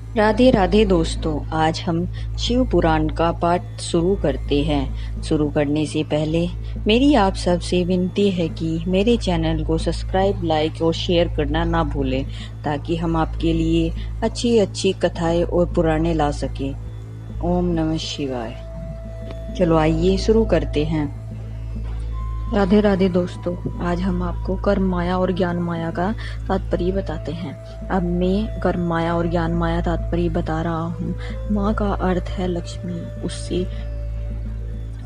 राधे राधे दोस्तों, आज हम शिव पुराण का पाठ शुरू करते हैं। शुरू करने से पहले मेरी आप सबसे विनती है कि मेरे चैनल को सब्सक्राइब, लाइक और शेयर करना ना भूलें, ताकि हम आपके लिए अच्छी अच्छी कथाएं और पुराणे ला सकें। ओम नमः शिवाय। चलो आइए शुरू करते हैं। राधे राधे दोस्तों, आज हम आपको कर्म माया और ज्ञान माया का तात्पर्य बताते हैं। अब मैं कर्म माया और ज्ञान माया तात्पर्य बता रहा हूँ। माँ का अर्थ है लक्ष्मी, उससे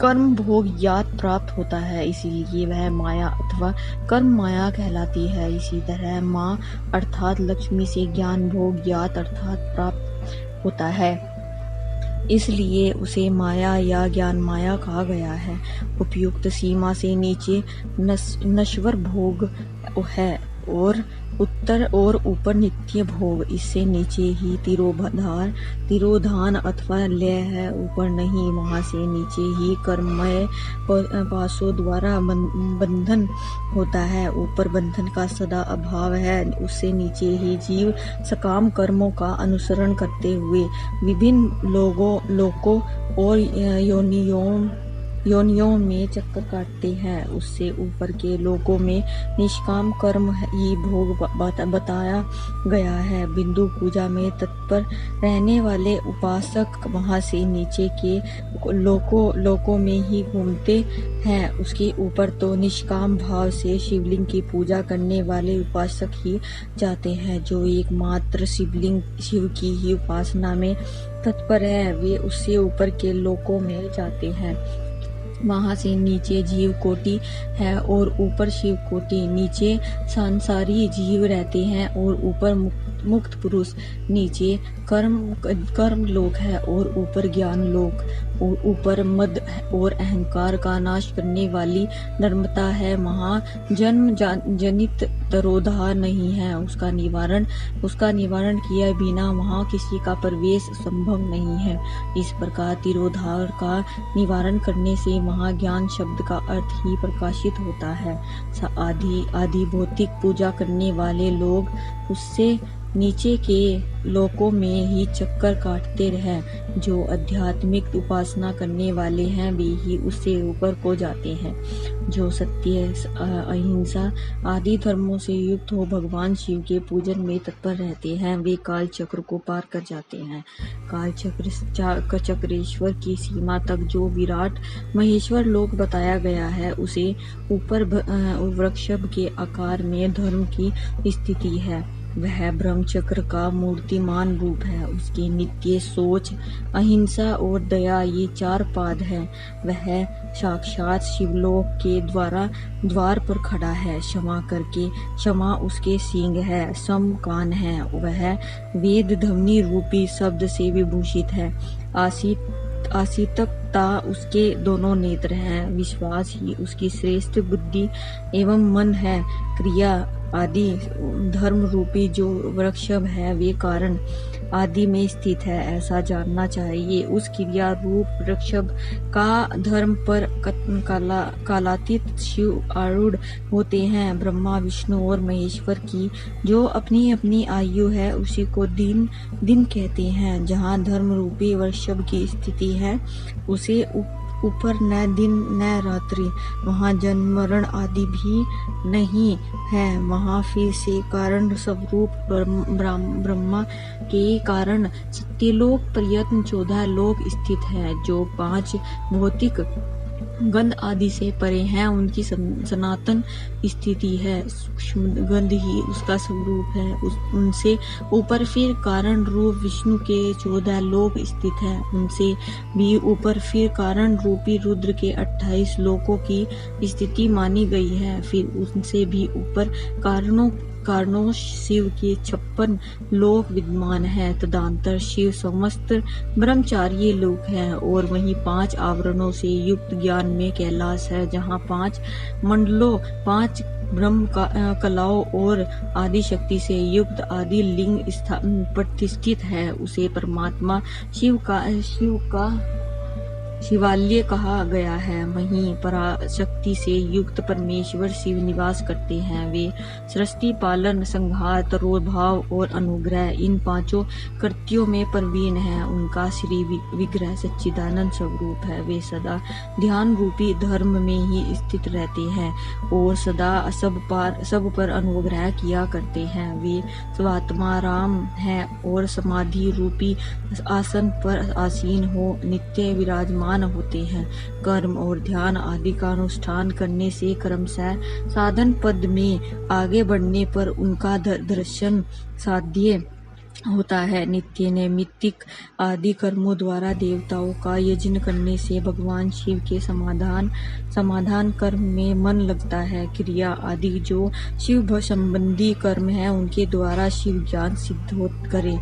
कर्म भोग याद प्राप्त होता है, इसीलिए वह माया अथवा कर्म माया कहलाती है। इसी तरह माँ अर्थात लक्ष्मी से ज्ञान भोग याद अर्थात प्राप्त होता है, इसलिए उसे माया या ज्ञान माया कहा गया है। उपयुक्त सीमा से नीचे नश्वर भोग है और उत्तर और ऊपर नित्य भोग। इससे नीचे ही तिरोधान अथवा लय है, ऊपर नहीं। वहां से नीचे ही कर्ममय पाशों द्वारा बंधन होता है, ऊपर बंधन का सदा अभाव है। उससे नीचे ही जीव सकाम कर्मों का अनुसरण करते हुए विभिन्न लोकों और योनियों में चक्कर काटते हैं। उससे ऊपर के लोकों में निष्काम कर्म ही भोग बताया गया है। बिंदु पूजा में तत्पर रहने वाले उपासक वहां से नीचे के लोकों में ही घूमते हैं। उसके ऊपर तो निष्काम भाव से शिवलिंग की पूजा करने वाले उपासक ही जाते हैं। जो एकमात्र शिव की ही उपासना में तत्पर है, वे उससे ऊपर के लोकों में जाते हैं। वहां से नीचे जीव कोटि है और ऊपर शिव कोटि। नीचे सांसारी जीव रहते हैं और ऊपर मुक्त पुरुष। नीचे कर्म लोक है और ऊपर ज्ञान लोक। ऊपर मद और अहंकार का नाश करने वाली नर्मता है। वहाँ जन्म जनित तिरोधान नहीं है, उसका निवारण किए बिना वहाँ किसी का प्रवेश संभव नहीं है। इस प्रकार तिरोधान का निवारण करने से वहाँ ज्ञान शब्द का अर्थ ही प्रकाशित होता है। आदि भौतिक पूजा करने वाले लोग उससे नीचे के लोकों में ही चक्कर काटते रहे। जो आध्यात्मिक उपासना करने वाले हैं वे ही उससे ऊपर को जाते हैं। जो सत्य, अहिंसा आदि धर्मों से युक्त हो भगवान शिव के पूजन में तत्पर रहते हैं, वे काल चक्र को पार कर जाते हैं। काल चक्रेश्वर की सीमा तक जो विराट महेश्वर लोक बताया गया है, उसे ऊपर वृषभ के आकार में धर्म की स्थिति है। वह ब्रह्म चक्र का मूर्तिमान रूप है। उसकी नित्य सोच, अहिंसा और दया ये चार पाद है। वह साक्षात शिवलोक के द्वार पर खड़ा है। क्षमा उसके सींग है, सम कान है। वह वेद ध्वनि रूपी शब्द से विभूषित है। आसितकता उसके दोनों नेत्र हैं। विश्वास ही उसकी श्रेष्ठ बुद्धि एवं मन है। क्रिया आदि धर्म रूपी जो वृक्षभ है वे कारण आदि में स्थित है, ऐसा जानना चाहिए। उस क्रिया रूप वृक्षभ का धर्म पर कालातीत शिव आरूढ़ होते हैं। ब्रह्मा, विष्णु और महेश्वर की जो अपनी अपनी आयु है उसी को दिन कहते हैं। जहाँ धर्म रूपी वृषभ की स्थिति है उसे ऊपर न दिन न रात्रि, वहाँ जन्म मरण आदि भी नहीं है। वहाँ फिर से कारण स्वरूप ब्रह्मा के कारण सत्यलोक पर्यंत 14 लोक स्थित है। जो 5 भौतिक गंध आदि से परे हैं, उनकी सनातन स्थिति है। सूक्ष्म गंध ही उसका स्वरूप है। उनसे ऊपर फिर कारण रूप विष्णु के 14 लोक स्थित है। उनसे भी ऊपर फिर कारण रूपी रुद्र के 28 लोकों की स्थिति मानी गई है। फिर उनसे भी ऊपर कारणों शिव के 56 लोक विद्यमान है। तदंतर शिव समस्त ब्रह्मचार्य लोक है और वहीं 5 आवरणों से युक्त ज्ञान में कैलाश है, जहाँ 5 मंडलों, 5 ब्रह्म कलाओं और आदि शक्ति से युक्त आदि लिंग प्रतिष्ठित है। उसे परमात्मा शिव का शिवालय कहा गया है। वहीं पराशक्ति से युक्त परमेश्वर शिव निवास करते हैं। वे सृष्टि, पालन, संहार, तिरोभाव और अनुग्रह, इन पांचों कृत्यों में प्रवीण हैं। उनका श्री विग्रह सच्चिदानंद स्वरूप है। वे सदा ध्यान रूपी धर्म में ही स्थित रहते हैं और सदा सब पर अनुग्रह किया करते हैं। वे स्वात्मा राम हैं और समाधि रूपी आसन पर आसीन हो नित्य विराजमान होते हैं। कर्म और ध्यान आदि का अनुष्ठान करने से क्रमशः साधन पद में आगे बढ़ने पर उनका दर्शन साध्य होता है। नित्य नैमित्तिक आदि कर्मों द्वारा देवताओं का यजन करने से भगवान शिव के समाधान कर्म में मन लगता है। क्रिया आदि जो शिव संबंधी कर्म है उनके द्वारा शिव ज्ञान सिद्ध करे।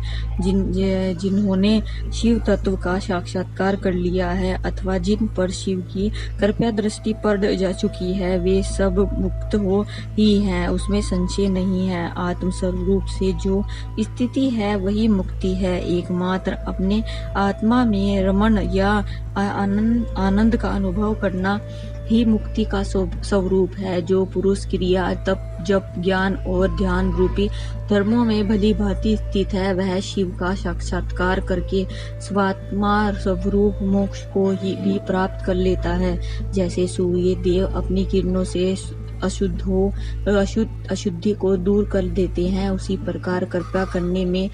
जिन्होंने शिव तत्व का साक्षात्कार कर लिया है अथवा जिन पर शिव की कृपया दृष्टि पड़ जा चुकी है वे सब मुक्त हो ही हैं, उसमें संशय नहीं है। आत्म स्वरूप से जो स्थिति है वही मुक्ति है। एकमात्र अपने आत्मा में रमण या आनंद का अनुभव करना ही मुक्ति का स्वरूप है। जो पुरुष क्रिया, तप, जप, ज्ञान और ध्यान रूपी धर्मों में भली भांति स्थित है वह शिव का साक्षात्कार करके स्वात्मा स्वरूप मोक्ष को ही भी प्राप्त कर लेता है। जैसे सूर्य देव अपनी किरणों से अशुद्धि को दूर कर देते हैं, उसी प्रकार कृपा करने में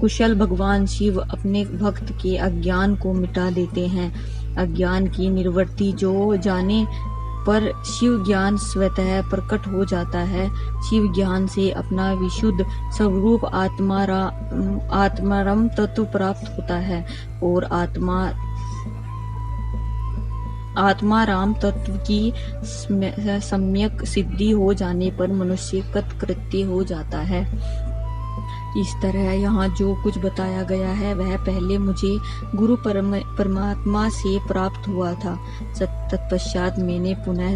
कुशल भगवान शिव अपने भक्त के अज्ञान को मिटा देते हैं। अज्ञान की निवृत्ति जो जाने पर शिव ज्ञान स्वतः प्रकट हो जाता है। शिव ज्ञान से अपना विशुद्ध स्वरूप आत्माराम तत्व प्राप्त होता है और आत्माराम तत्व की सम्यक सिद्धि हो जाने पर मनुष्य कृत्य हो जाता है। इस तरह यहाँ जो कुछ बताया गया है वह पहले मुझे गुरु परमात्मा से प्राप्त हुआ था। तत्पश्चात मैंने पुनः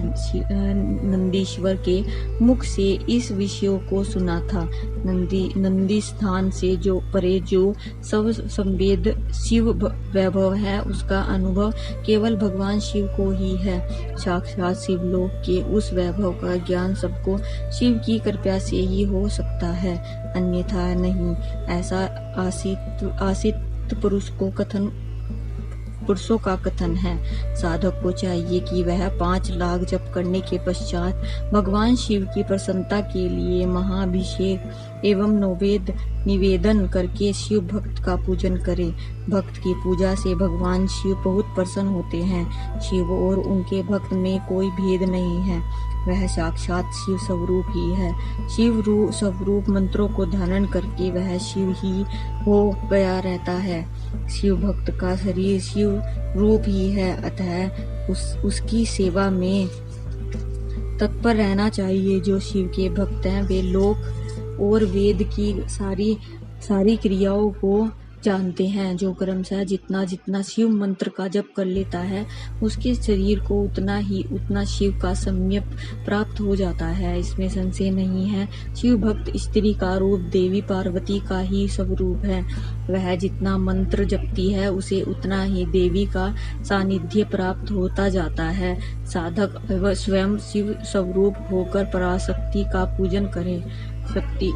नंदीश्वर के मुख से इस विषयों को सुना था। नंदी स्थान से जो परे जो सब संवेद शिव वैभव है उसका अनुभव केवल भगवान शिव को ही है। साक्षात शिवलोक के उस वैभव का ज्ञान सबको शिव की कृपा से ही हो सकता है, अन्यथा नहीं। ऐसा आसित पुरुषों का कथन है। साधक को चाहिए कि वह 5 लाख जप करने के पश्चात भगवान शिव की प्रसन्नता के लिए महाअभिषेक एवं निवेदन करके शिव भक्त का पूजन करे। भक्त की पूजा से भगवान शिव बहुत प्रसन्न होते हैं। शिव और उनके भक्त में कोई भेद नहीं है, वह साक्षात शिव स्वरूप ही है। शिव स्वरूप मंत्रों को धारण करके वह शिव ही हो गया रहता है। शिव भक्त का शरीर शिव रूप ही है, अतः उसकी सेवा में तत्पर रहना चाहिए। जो शिव के भक्त हैं वे लोक और वेद की सारी क्रियाओं को जानते हैं। जो क्रमशः जितना शिव मंत्र का जप कर लेता है उसके शरीर को उतना शिव का सम्यक प्राप्त हो जाता है, इसमें संशय नहीं है। शिव भक्त स्त्री का रूप देवी पार्वती का ही स्वरूप है। वह जितना मंत्र जपती है उसे उतना ही देवी का सानिध्य प्राप्त होता जाता है। साधक स्वयं शिव स्वरूप होकर पराशक्ति का पूजन करे। शक्ति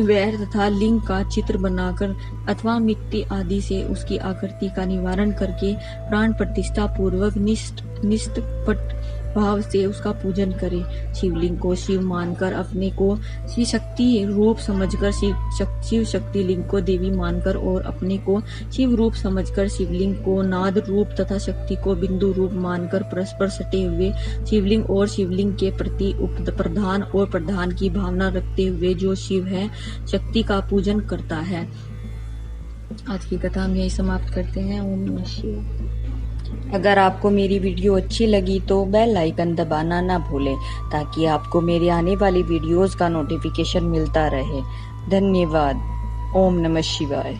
वैर तथा लिंग का चित्र बनाकर अथवा मिट्टी आदि से उसकी आकृति का निवारण करके प्राण प्रतिष्ठा पूर्वक निष्ठपट भाव से उसका पूजन करे। शिवलिंग को शिव मानकर अपने को शिव शक्ति रूप समझकर शिव शक्ति लिंग को देवी मानकर और अपने को शिव रूप समझकर शिवलिंग को नाद रूप तथा शक्ति को बिंदु रूप मानकर परस्पर सटे हुए शिवलिंग और शिवलिंग के प्रति प्रधान और प्रधान की भावना रखते हुए जो शिव है शक्ति का पूजन करता है। आज की कथा हम यही समाप्त करते हैं। ओम नमः शिवाय। अगर आपको मेरी वीडियो अच्छी लगी तो बेल आइकन दबाना ना भूलें ताकि आपको मेरी आने वाली वीडियोस का नोटिफिकेशन मिलता रहे। धन्यवाद। ओम नमः शिवाय।